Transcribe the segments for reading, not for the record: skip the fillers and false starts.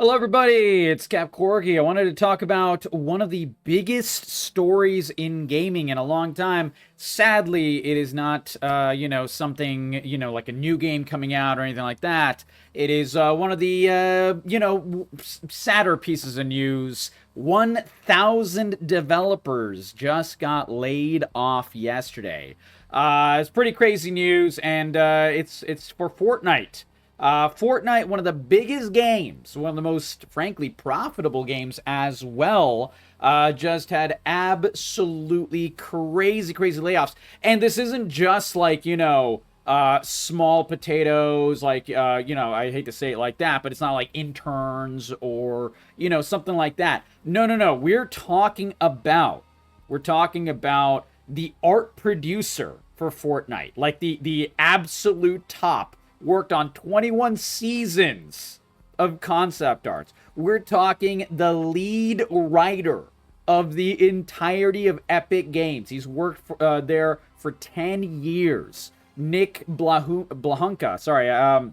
Hello, everybody. It's CapCorgi. I wanted to talk about one of the biggest stories in gaming in a long time. Sadly, it is not, something, like a new game coming out or anything like that. It is one of the, sadder pieces of news. 1,000 developers just got laid off yesterday. It's pretty crazy news, and it's for Fortnite. Fortnite, one of the biggest games, one of the most, frankly, profitable games as well, just had absolutely crazy layoffs. And this isn't just like, small potatoes, like, I hate to say it like that, but it's not like interns or, something like that. No. We're talking about the art producer for Fortnite, like the absolute top. Worked on 21 seasons of concept arts. We're talking the lead writer of the entirety of Epic Games. He's worked there for 10 years. Nick Blahunka, sorry.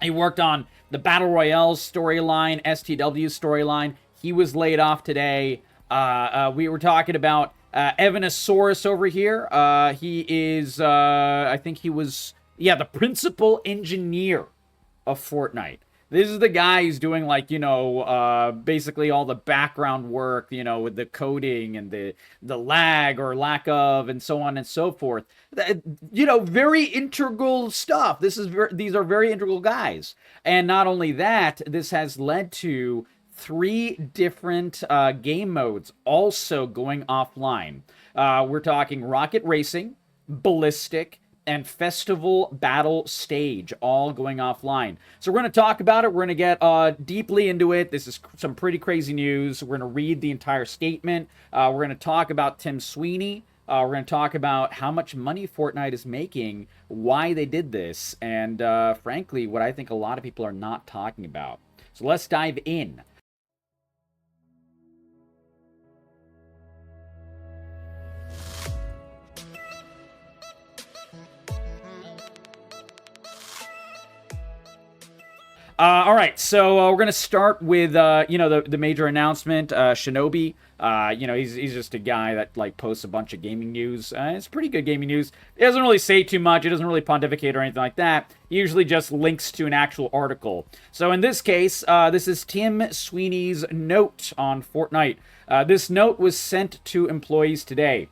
He worked on the Battle Royale storyline, STW storyline. He was laid off today. We were talking about Evanosaurus over here. He is, I think he was... Yeah, the principal engineer of Fortnite. This is the guy who's doing, like, basically all the background work, with the coding and the lag or lack of and so on and so forth. Very integral stuff. These are very integral guys. And not only that, this has led to 3 different game modes also going offline. We're talking Rocket Racing, Ballistic, and Festival Battle Stage, all going offline. So we're going to talk about it. We're going to get deeply into it. This is some pretty crazy news. We're going to read the entire statement. We're going to talk about Tim Sweeney. We're going to talk about how much money Fortnite is making, why they did this, and frankly, what I think a lot of people are not talking about. So let's dive in. All right, so we're gonna start with the major announcement. Shinobi, he's just a guy that like posts a bunch of gaming news. It's pretty good gaming news. He doesn't really say too much. He doesn't really pontificate or anything like that. He usually just links to an actual article. So in this case, this is Tim Sweeney's note on Fortnite. This note was sent to employees today.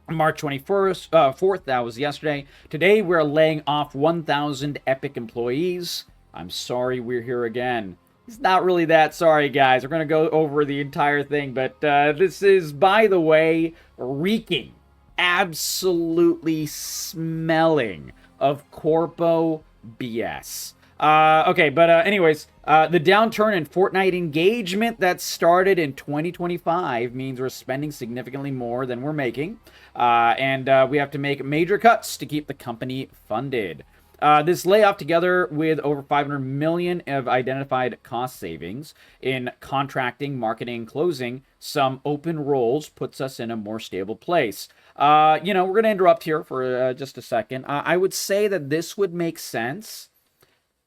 March 21st, 4th, that was yesterday. Today, we're laying off 1,000 Epic employees. I'm sorry we're here again. It's not really that sorry, guys. We're going to go over the entire thing, but this is, by the way, reeking, absolutely smelling of corpo BS. Anyways, the downturn in Fortnite engagement that started in 2025 means we're spending significantly more than we're making, and we have to make major cuts to keep the company funded. This layoff, together with over $500 million of identified cost savings in contracting, marketing, and closing some open roles, puts us in a more stable place. We're going to interrupt here for just a second. I would say that this would make sense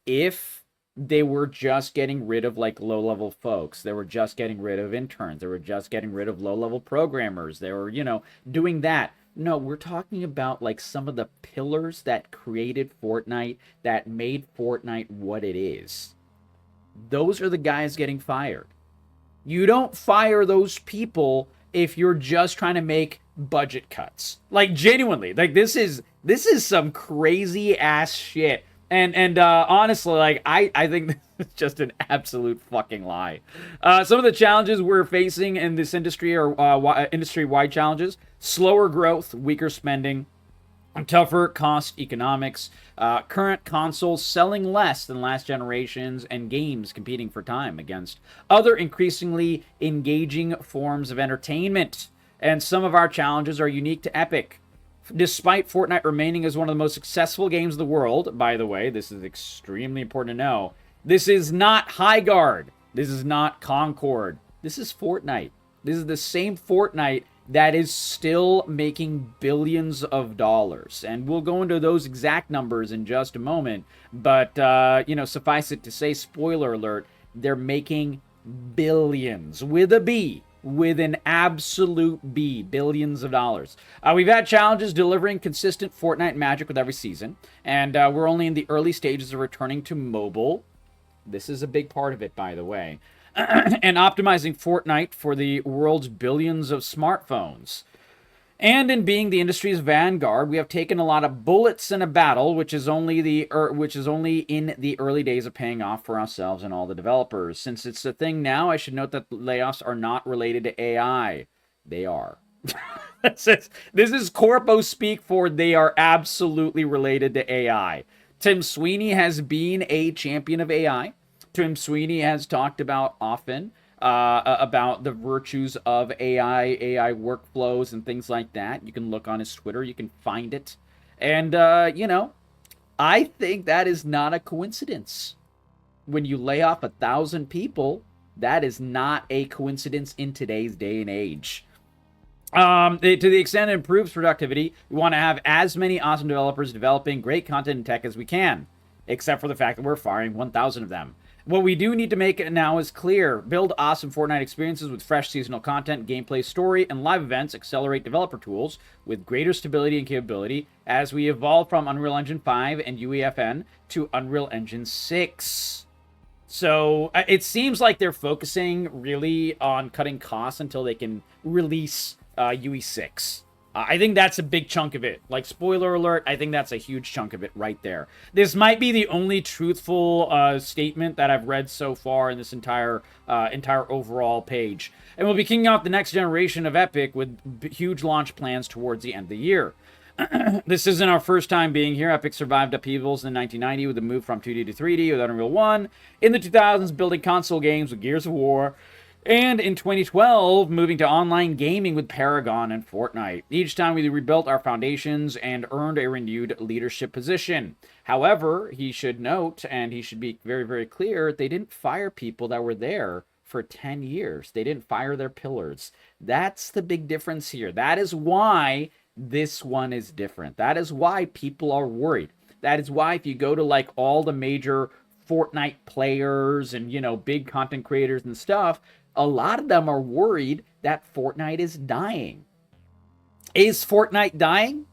if they were just getting rid of like low-level folks. They were just getting rid of interns. They were just getting rid of low-level programmers. They were, doing that. No, we're talking about like some of the pillars that created Fortnite, that made Fortnite what it is. Those are the guys getting fired. You don't fire those people if you're just trying to make budget cuts. Like, genuinely, like this is some crazy ass shit. And honestly, like, I think this is just an absolute fucking lie. Some of the challenges we're facing in this industry are industry-wide challenges. Slower growth, weaker spending, tougher cost economics, current consoles selling less than last generations, and games competing for time against other increasingly engaging forms of entertainment. And some of our challenges are unique to Epic. Despite Fortnite remaining as one of the most successful games in the world, by the way, this is extremely important to know, this is not Highguard. This is not Concord. This is Fortnite. This is the same Fortnite that is still making billions of dollars. And we'll go into those exact numbers in just a moment. But, suffice it to say, spoiler alert, They're making billions with a B, with an absolute B, billions of dollars. We've had challenges delivering consistent Fortnite magic with every season, and we're only in the early stages of returning to mobile. This is a big part of it, by the way. And optimizing Fortnite for the world's billions of smartphones. And in being the industry's vanguard, we have taken a lot of bullets in a battle, which is only in the early days of paying off for ourselves and all the developers. Since it's a thing now, I should note that layoffs are not related to AI. They are. This is Corpo speak for they are absolutely related to AI. Tim Sweeney has been a champion of AI. Tim Sweeney has talked about often about the virtues of AI workflows and things like that. You can look on his Twitter. You can find it. And, I think that is not a coincidence. When you lay off 1,000 people, that is not a coincidence in today's day and age. To the extent it improves productivity, we want to have as many awesome developers developing great content and tech as we can. Except for the fact that we're firing 1,000 of them. What we do need to make now is clear. Build awesome Fortnite experiences with fresh seasonal content, gameplay, story, and live events. Accelerate developer tools with greater stability and capability as we evolve from Unreal Engine 5 and UEFN to Unreal Engine 6. So it seems like they're focusing really on cutting costs until they can release UE6. I think that's a big chunk of it. Like, spoiler alert, I think that's a huge chunk of it right there. This might be the only truthful statement that I've read so far in this entire overall page. And we'll be kicking off the next generation of Epic with huge launch plans towards the end of the year. This isn't our first time being here. Epic survived upheavals in 1990 with the move from 2D to 3D with Unreal 1. In the 2000s, building console games with Gears of War. And in 2012, moving to online gaming with Paragon and Fortnite. Each time we rebuilt our foundations and earned a renewed leadership position. However, he should note, and he should be very, very clear, they didn't fire people that were there for 10 years. They didn't fire their pillars. That's the big difference here. That is why this one is different. That is why people are worried. That is why if you go to like all the major Fortnite players and, big content creators and stuff, a lot of them are worried that Fortnite is dying. Is Fortnite dying?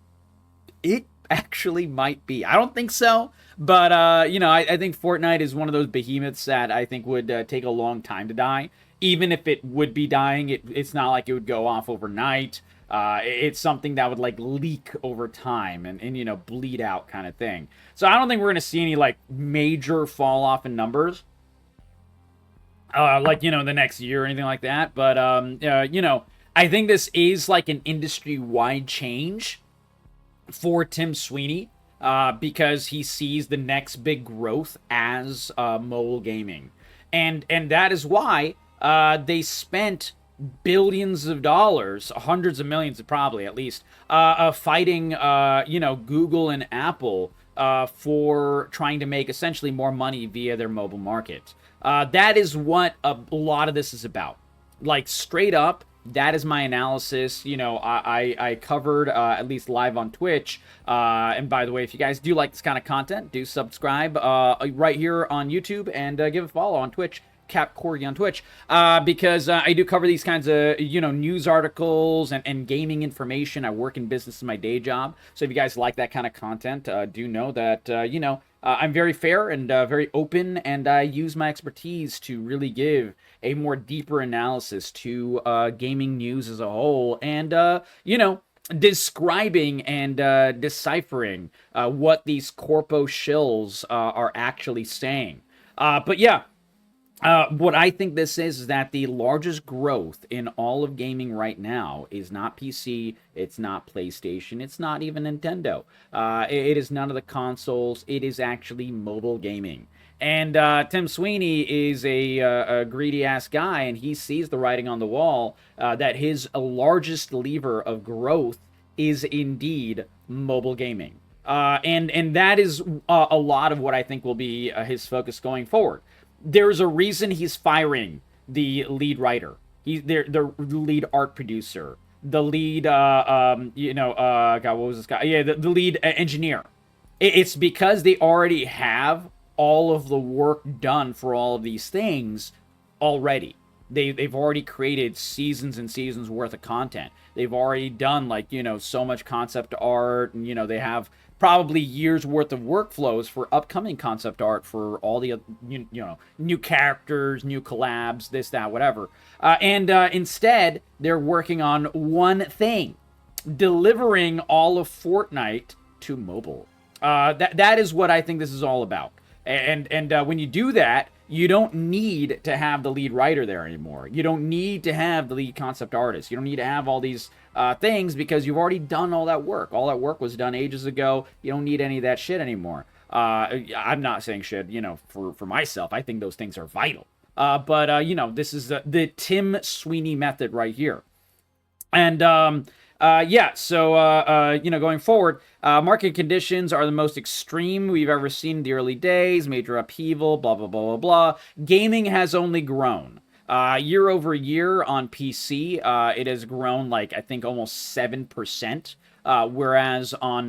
It actually might be. I don't think so, but, I think Fortnite is one of those behemoths that I think would take a long time to die. Even if it would be dying, it's not like it would go off overnight. It's something that would, like, leak over time and bleed out kind of thing. So I don't think we're going to see any, like, major fall off in numbers. The next year or anything like that. But, I think this is like an industry-wide change for Tim Sweeney because he sees the next big growth as mobile gaming. And that is why they spent billions of dollars, hundreds of millions probably at least, fighting, Google and Apple for trying to make essentially more money via their mobile market. That is what a lot of this is about. Like, straight up, that is my analysis. I covered, at least live on Twitch. And by the way, if you guys do like this kind of content, do subscribe right here on YouTube and give a follow on Twitch. CapCorgi on Twitch, because I do cover these kinds of, news articles and gaming information. I work in business in my day job. So if you guys like that kind of content, do know that, I'm very fair and very open, and I use my expertise to really give a more deeper analysis to gaming news as a whole and, describing and deciphering what these corpo shills are actually saying. But yeah. What I think this is that the largest growth in all of gaming right now is not PC, it's not PlayStation, it's not even Nintendo. It is none of the consoles, it is actually mobile gaming. And Tim Sweeney is a greedy-ass guy, and he sees the writing on the wall that his largest lever of growth is indeed mobile gaming. And that is a lot of what I think will be his focus going forward. There's a reason he's firing the lead writer. The lead art producer, the lead, God, what was this guy? Yeah, the lead engineer. It's because they already have all of the work done for all of these things already. They've already created seasons and seasons worth of content. They've already done, like, so much concept art, and, they have probably years worth of workflows for upcoming concept art for all the, new characters, new collabs, this, that, whatever. And instead, they're working on one thing: delivering all of Fortnite to mobile. That is what I think this is all about. And when you do that, you don't need to have the lead writer there anymore. You don't need to have the lead concept artist. You don't need to have all these things, because you've already done all that work. All that work was done ages ago. You don't need any of that shit anymore. I'm not saying shit, for myself. I think those things are vital. But this is the Tim Sweeney method right here. And going forward, market conditions are the most extreme we've ever seen in the early days. Major upheaval, blah, blah, blah, blah, blah. Gaming has only grown. Year over year on PC, it has grown, I think almost 7%. Whereas on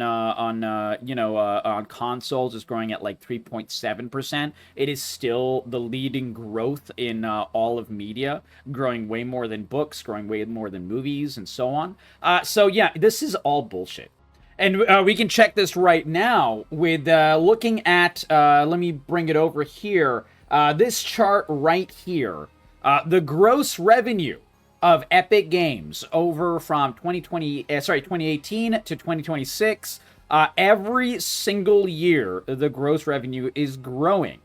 consoles is growing at 3.7%. It is still the leading growth in all of media, growing way more than books, growing way more than movies, and so on. This is all bullshit. And we can check this right now with looking at, let me bring it over here, this chart right here, the gross revenue of Epic Games over from 2018 to 2026. Every single year, the gross revenue is growing.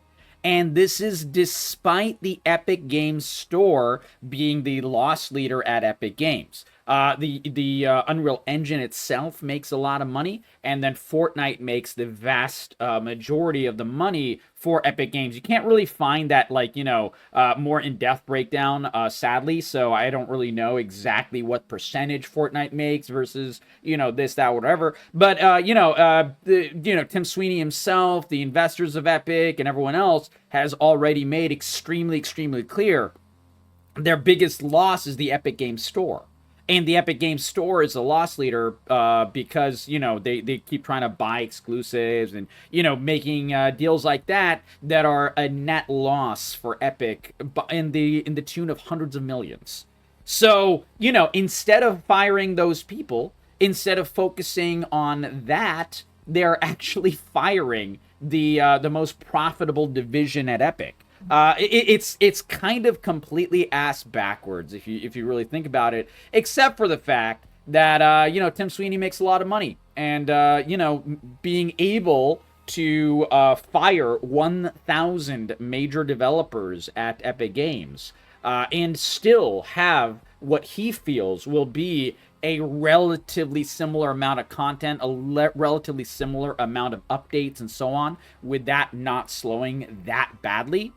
And this is despite the Epic Games Store being the loss leader at Epic Games. The Unreal Engine itself makes a lot of money, and then Fortnite makes the vast majority of the money for Epic Games. You can't really find that, more in-depth breakdown, sadly, so I don't really know exactly what percentage Fortnite makes versus, this, that, whatever. But, Tim Sweeney himself, the investors of Epic, and everyone else has already made extremely, extremely clear their biggest loss is the Epic Games Store. And the Epic Games Store is a loss leader because, they keep trying to buy exclusives and, making deals like that are a net loss for Epic in the tune of hundreds of millions. So, instead of firing those people, instead of focusing on that, they're actually firing the most profitable division at Epic. It's kind of completely ass backwards if you really think about it, except for the fact that Tim Sweeney makes a lot of money, and being able to fire 1,000 major developers at Epic Games and still have what he feels will be a relatively similar amount of content, a relatively similar amount of updates and so on, with that not slowing that badly.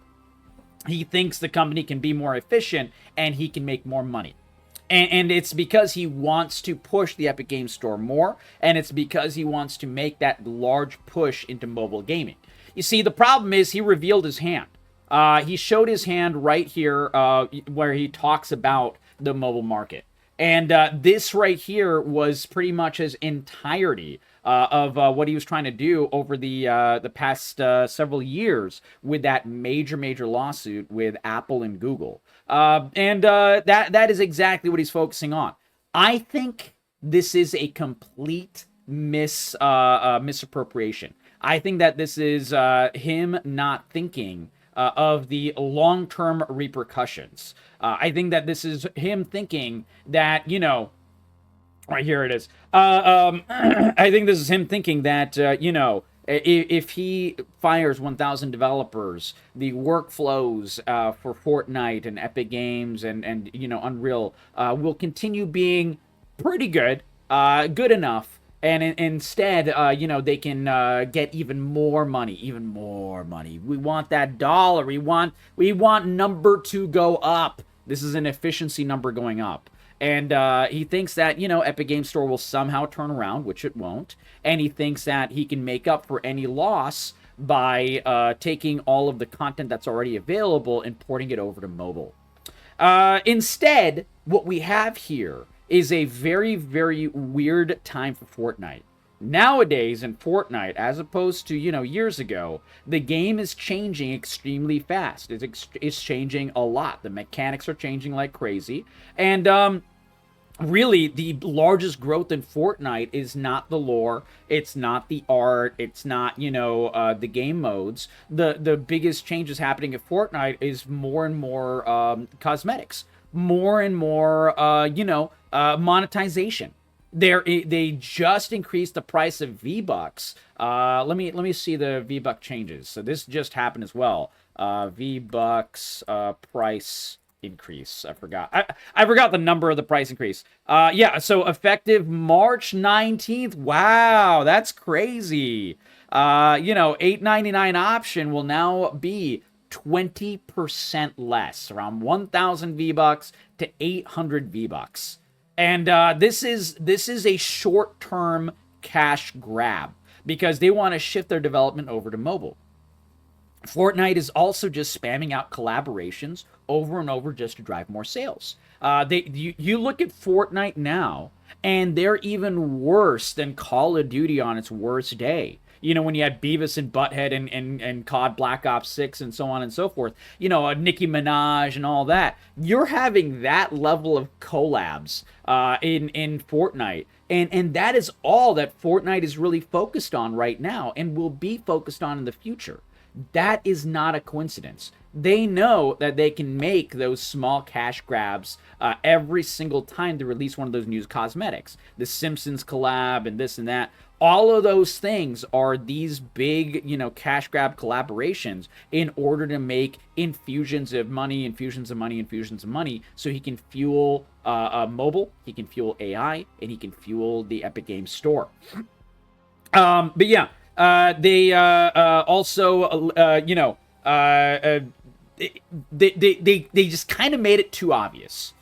He thinks the company can be more efficient and he can make more money. And it's because he wants to push the Epic Games Store more, and it's because he wants to make that large push into mobile gaming. You see, the problem is he revealed his hand. He showed his hand right here where he talks about the mobile market. And this right here was pretty much his entirety of what he was trying to do over the past several years with that major lawsuit with Apple and Google. That is exactly what he's focusing on. I think this is a complete misappropriation. I think that this is him not thinking of the long-term repercussions. I think that this is him thinking that, right here it is. I think this is him thinking that, if he fires 1,000 developers, the workflows for Fortnite and Epic Games and Unreal will continue being pretty good, good enough. And instead, they can get even more money. We want that dollar. We want number to go up. This is an efficiency number going up. And he thinks that, Epic Games Store will somehow turn around, which it won't. And he thinks that he can make up for any loss by taking all of the content that's already available and porting it over to mobile. Instead, what we have here is a very, very weird time for Fortnite. Nowadays in Fortnite, as opposed to, years ago, the game is changing extremely fast. It's changing a lot. The mechanics are changing like crazy. And really, the largest growth in Fortnite is not the lore, it's not the art, it's not, the game modes. The biggest changes happening at Fortnite is more and more cosmetics, more and more, monetization. They just increased the price of V-Bucks. Let me see the V-Buck changes. So this just happened as well. V-Bucks price increase. I forgot the number of the price increase. Yeah, so effective March 19th. Wow, that's crazy. $8.99 option will now be 20% less, around 1,000 V-Bucks to 800 V-Bucks. And this is a short-term cash grab because they want to shift their development over to mobile. Fortnite is also just spamming out collaborations over and over just to drive more sales. You look at Fortnite now, and they're even worse than Call of Duty on its worst day. When you had Beavis and Butthead and COD Black Ops 6 and so on and so forth, Nicki Minaj and all that. You're having that level of collabs in Fortnite. And that is all that Fortnite is really focused on right now and will be focused on in the future. That is not a coincidence. They know that they can make those small cash grabs every single time they release one of those new cosmetics. The Simpsons collab and this and that. All of those things are these big, cash grab collaborations in order to make infusions of money, so he can fuel mobile, he can fuel AI, and he can fuel the Epic Games Store. But yeah, they also, they just kind of made it too obvious.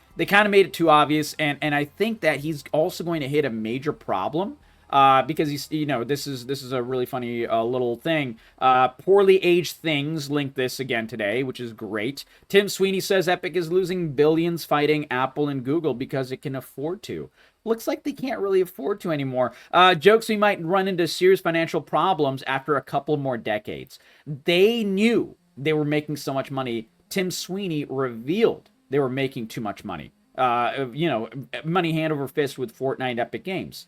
And I think that he's also going to hit a major problem. Because he's, this is a really funny little thing. Poorly aged things linked this again today, which is great. Tim Sweeney says Epic is losing billions fighting Apple and Google because it can afford to. Looks like they can't really afford to anymore. Jokes we might run into serious financial problems after a couple more decades. They knew they were making so much money. Tim Sweeney revealed they were making too much money. Money hand over fist with Fortnite Epic Games.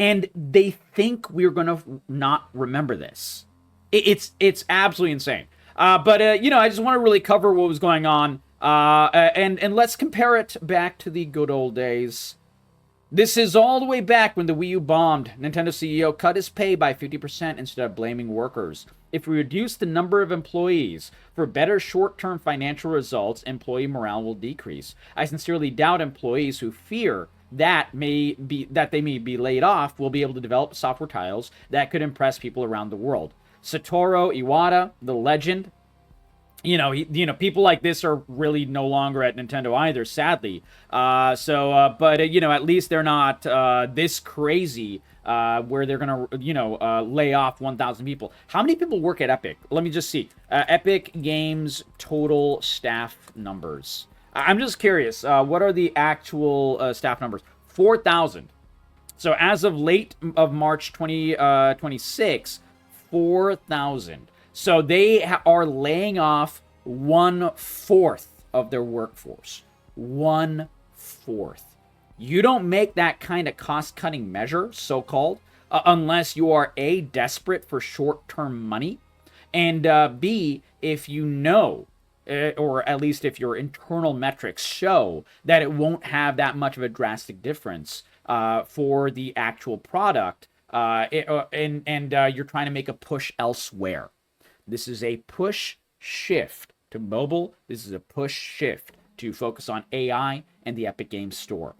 And they think we're going to not remember this. It's absolutely insane. But I just want to really cover what was going on. And let's compare it back to the good old days. This is all the way back when the Wii U bombed. Nintendo CEO cut his pay by 50% instead of blaming workers. If we reduce the number of employees for better short-term financial results, employee morale will decrease. I sincerely doubt employees who fear that they may be laid off will be able to develop software titles that could impress people around the world. Satoru Iwata, the legend, people like this are really no longer at Nintendo either, sadly. But at least they're not this crazy where they're gonna lay off 1,000 people. How many people work at Epic? Let me just see. Epic Games total staff numbers. I'm just curious, what are the actual staff numbers? 4,000. So as of late of March 2026, 4,000. So they are laying off 1/4 of their workforce. 1/4. You don't make that kind of cost-cutting measure, so-called, unless you are A, desperate for short-term money, and B, if you know, or at least if your internal metrics show that it won't have that much of a drastic difference for the actual product, and you're trying to make a push elsewhere. This is a push shift to mobile. This is a push shift to focus on AI and the Epic Games Store.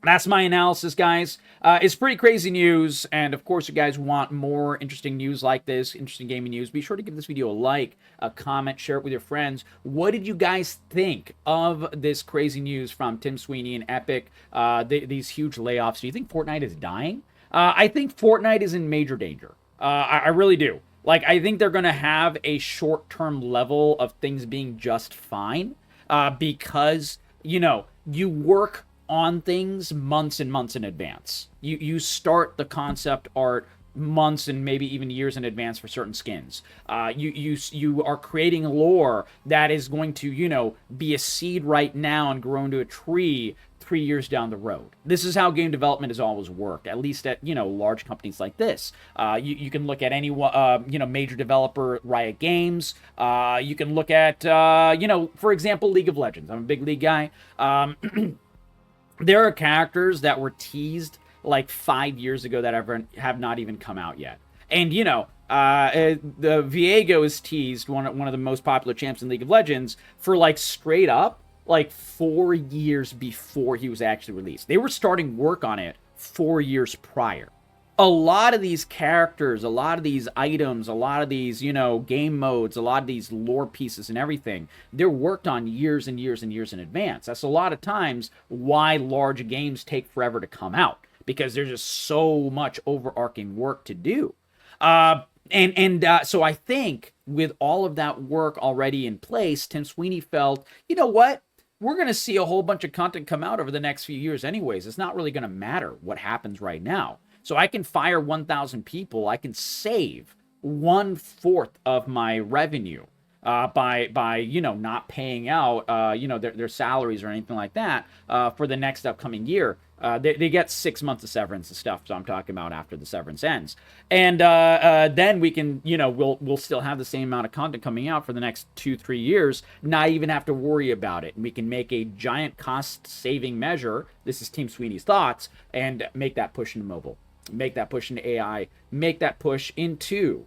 That's my analysis, guys. It's pretty crazy news, and of course, you guys want more interesting news like this, interesting gaming news, be sure to give this video a like, a comment, share it with your friends. What did you guys think of this crazy news from Tim Sweeney and Epic, these huge layoffs? Do you think Fortnite is dying? I think Fortnite is in major danger. I really do. Like, I think they're going to have a short-term level of things being just fine, because, you work on things months and months in advance. You start the concept art months and maybe even years in advance for certain skins. You are creating lore that is going to, be a seed right now and grow into a tree 3 years down the road. This is how game development has always worked, at least at, large companies like this. You can look at any, major developer, Riot Games. You can look at, for example, League of Legends. I'm a big League guy. There are characters that were teased like 5 years ago that have not even come out yet. And, the Viego is teased, one of the most popular champs in League of Legends, for like straight up, like 4 years before he was actually released. They were starting work on it 4 years prior. A lot of these characters, a lot of these items, a lot of these, game modes, a lot of these lore pieces and everything, they're worked on years and years and years in advance. That's a lot of times why large games take forever to come out, because there's just so much overarching work to do. So I think with all of that work already in place, Tim Sweeney felt, you know what? We're going to see a whole bunch of content come out over the next few years anyways. It's not really going to matter what happens right now. So I can fire 1,000 people. I can save 1/4 of my revenue by not paying out their salaries or anything like that for the next upcoming year. They get 6 months of severance and stuff, so I'm talking about after the severance ends. And then we can, we'll still have the same amount of content coming out for the next 2-3 years, not even have to worry about it. And we can make a giant cost-saving measure, this is Tim Sweeney's thoughts, and make that push into mobile, make that push into AI, make that push into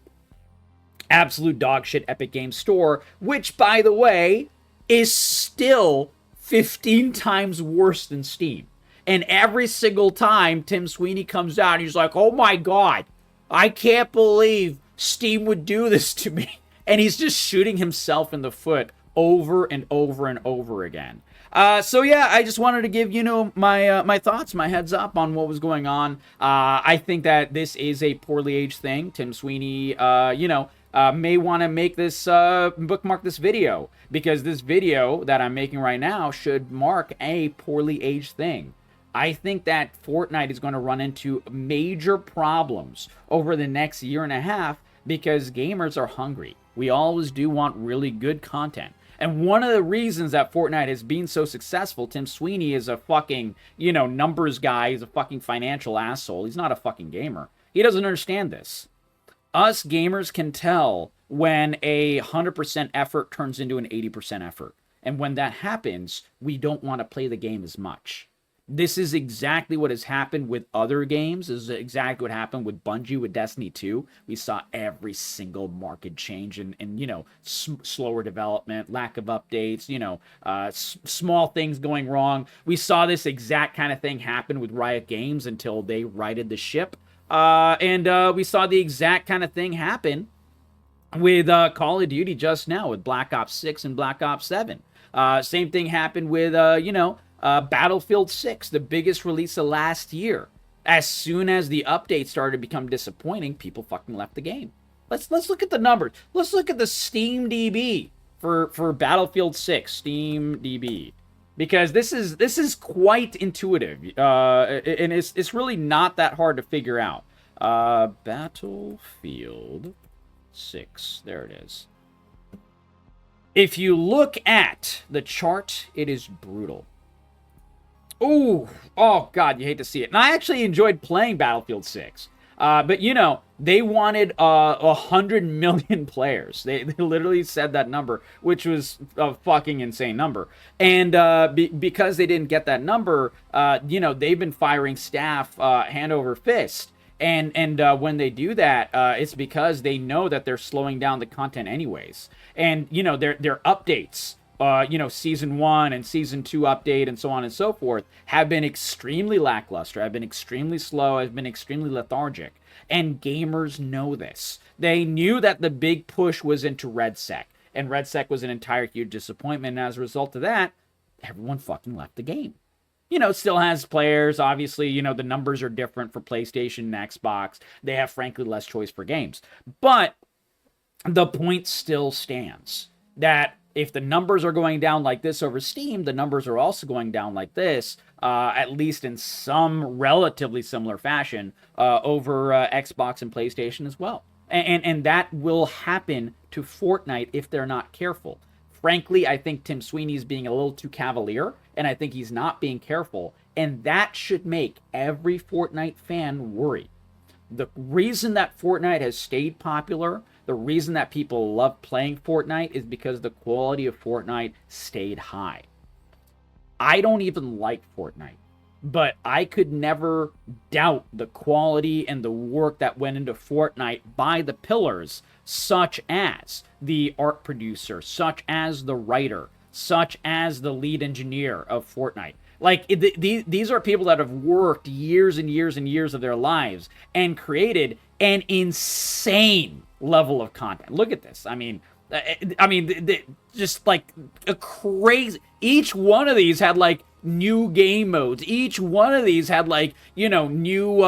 absolute dogshit Epic Games Store, which, by the way, is still 15 times worse than Steam. And every single time Tim Sweeney comes out, he's like, oh my God, I can't believe Steam would do this to me. And he's just shooting himself in the foot over and over and over again. So yeah, I just wanted to give, my thoughts, my heads up on what was going on. I think that this is a poorly aged thing. Tim Sweeney, may want to make this, bookmark this video, because this video that I'm making right now should mark a poorly aged thing. I think that Fortnite is going to run into major problems over the next year and a half because gamers are hungry. We always do want really good content. And one of the reasons that Fortnite has been so successful, Tim Sweeney is a fucking, numbers guy. He's a fucking financial asshole. He's not a fucking gamer. He doesn't understand this. Us gamers can tell when a 100% effort turns into an 80% effort. And when that happens, we don't want to play the game as much. This is exactly what has happened with other games. This is exactly what happened with Bungie with Destiny 2. We saw every single market change and slower development, lack of updates, small things going wrong. We saw this exact kind of thing happen with Riot Games until they righted the ship. And we saw the exact kind of thing happen with Call of Duty just now with Black Ops 6 and Black Ops 7. Same thing happened with, Battlefield 6, the biggest release of last year. As soon as the update started to become disappointing, people fucking left the game. Let's look at the numbers. Let's look at the Steam DB for Battlefield 6, Steam DB. Because this is quite intuitive, and it's really not that hard to figure out. Battlefield 6, there it is. If you look at the chart, it is brutal. Oh God, you hate to see it. And I actually enjoyed playing Battlefield 6. But, they wanted 100 million players. They literally said that number, which was a fucking insane number. And because they didn't get that number, they've been firing staff hand over fist. And when they do that, it's because they know that they're slowing down the content anyways. And, their updates, Season 1 and Season 2 update and so on and so forth have been extremely lackluster, have been extremely slow, have been extremely lethargic. And gamers know this. They knew that the big push was into RedSec. And RedSec was an entire huge disappointment. And as a result of that, everyone fucking left the game. Still has players. Obviously, the numbers are different for PlayStation and Xbox. They have, frankly, less choice for games. But the point still stands that If the numbers are going down like this over Steam, the numbers are also going down like this, at least in some relatively similar fashion, over Xbox and PlayStation as well. And that will happen to Fortnite if they're not careful. Frankly, I think Tim Sweeney is being a little too cavalier, and I think he's not being careful. And that should make every Fortnite fan worry. The reason that Fortnite has stayed popular, the reason that people love playing Fortnite, is because the quality of Fortnite stayed high. I don't even like Fortnite, but I could never doubt the quality and the work that went into Fortnite by the pillars, such as the art producer, such as the writer, such as the lead engineer of Fortnite. Like, these are people that have worked years and years and years of their lives and created an insane level of content. Look at this. I mean, just like a crazy. Each one of these had like new game modes. Each one of these had like, you know, new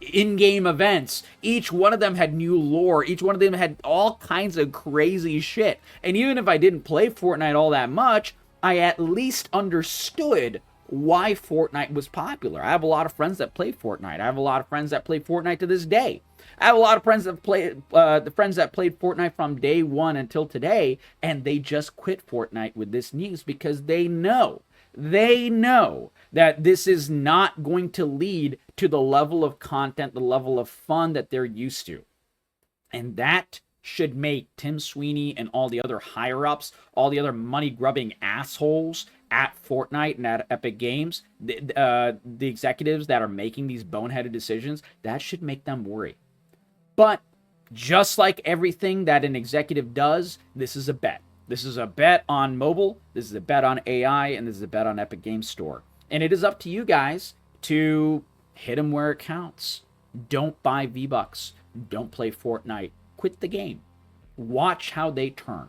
in-game events. Each one of them had new lore. Each one of them had all kinds of crazy shit. And even if I didn't play Fortnite all that much, I at least understood why Fortnite was popular. I have a lot of friends that play Fortnite. I have a lot of friends that play Fortnite to this day. I have a lot of friends that play the friends that played Fortnite from day one until today, and they just quit Fortnite with this news because they know that this is not going to lead to the level of content, the level of fun that they're used to. And that should make Tim Sweeney and all the other higher-ups, all the other money-grubbing assholes at Fortnite and at Epic Games, the executives that are making these boneheaded decisions, that should make them worry. But just like everything that an executive does, this is a bet. This is a bet on mobile, this is a bet on AI, and this is a bet on Epic Games Store. And it is up to you guys to hit them where it counts. Don't buy V-Bucks. Don't play Fortnite. Quit the game. Watch how they turn.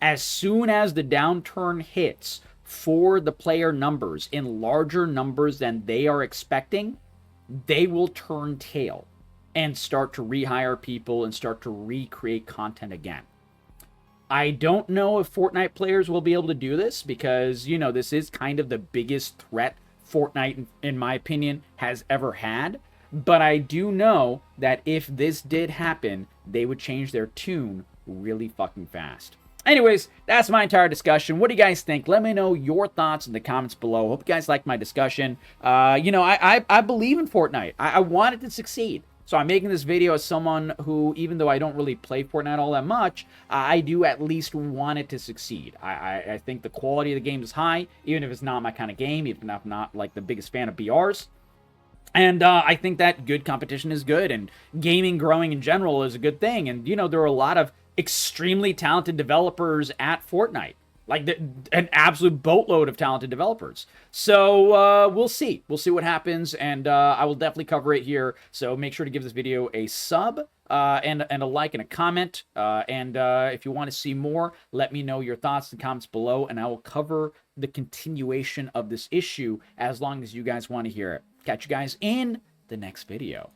As soon as the downturn hits for the player numbers in larger numbers than they are expecting, they will turn tail and start to rehire people and start to recreate content again. I don't know if Fortnite players will be able to do this because, you know, this is kind of the biggest threat Fortnite, in my opinion, has ever had. But I do know that if this did happen, they would change their tune really fucking fast. Anyways, that's my entire discussion. What do you guys think? Let me know your thoughts in the comments below. Hope you guys like my discussion. You know, I believe in Fortnite. I want it to succeed. So I'm making this video as someone who, even though I don't really play Fortnite all that much, I do at least want it to succeed. I think the quality of the game is high, even if it's not my kind of game, even if I'm not like the biggest fan of BRs. And I think that good competition is good, and gaming growing in general is a good thing. And, you know, there are a lot of extremely talented developers at Fortnite. Like, an absolute boatload of talented developers. So, we'll see. We'll see what happens, and I will definitely cover it here. So, make sure to give this video a sub, and a like and a comment. And if you want to see more, let me know your thoughts in the comments below, and I will cover the continuation of this issue as long as you guys want to hear it. Catch you guys in the next video.